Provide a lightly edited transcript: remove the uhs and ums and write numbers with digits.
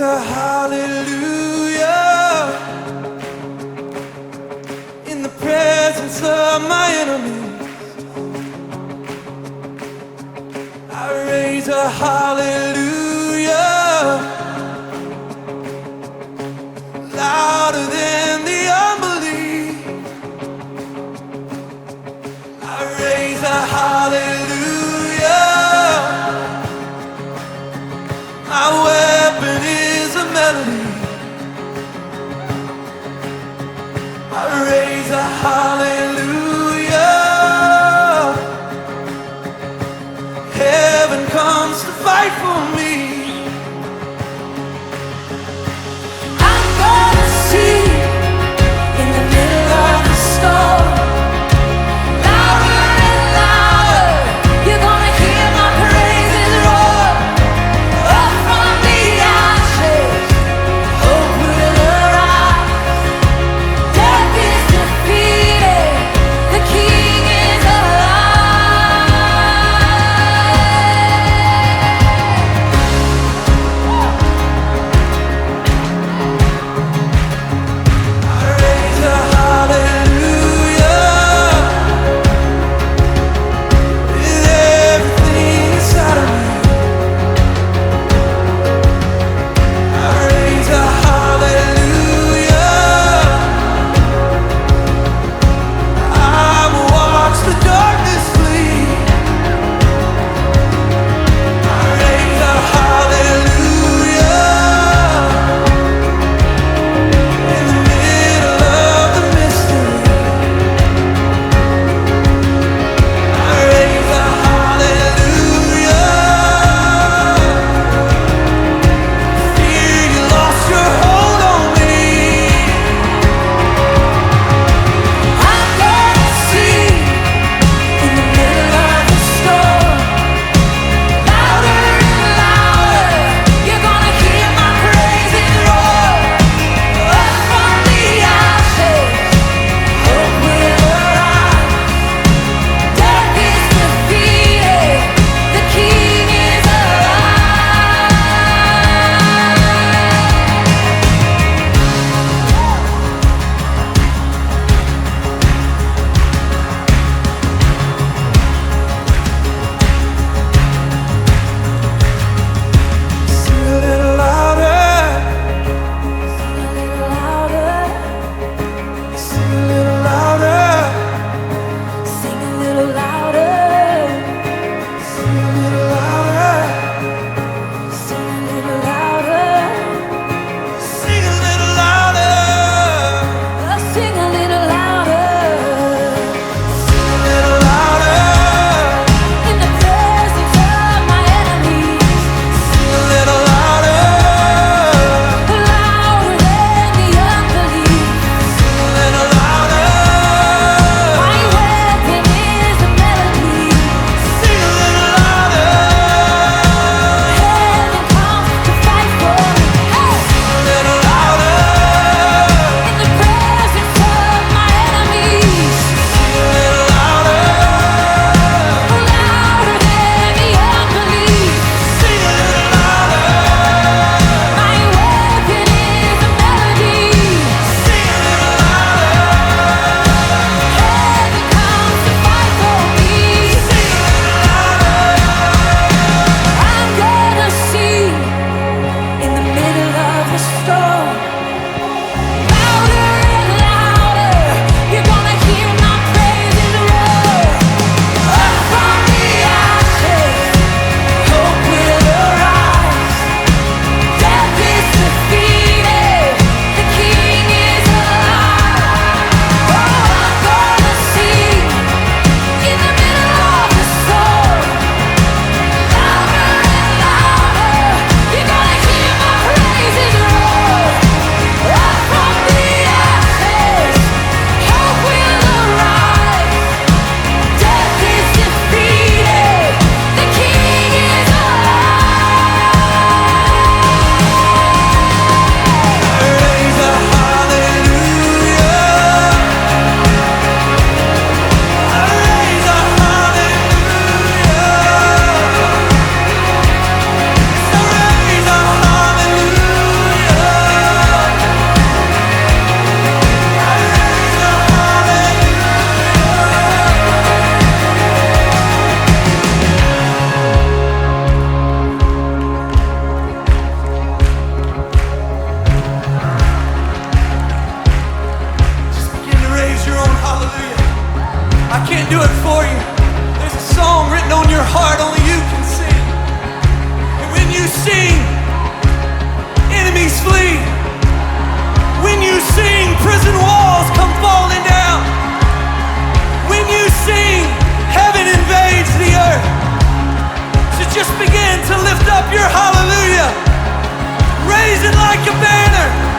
a hallelujah in the presence of my enemies. I raise a hallelujah louder than the unbelief. I raise a hallelujah. My weapon is a melody. I raise a hallelujah. Heaven comes to fight for me. I'm gonna see in the middle of the storm. Louder and louder, you're gonna hear my praises roar. Up from the ashes, hope will arise. Death is defeated. do it for you. There's a song written on your heart only you can sing. And when you sing, enemies flee. When you sing, prison walls come falling down. When you sing, heaven invades the earth. So just begin to lift up your hallelujah. Raise it like a banner.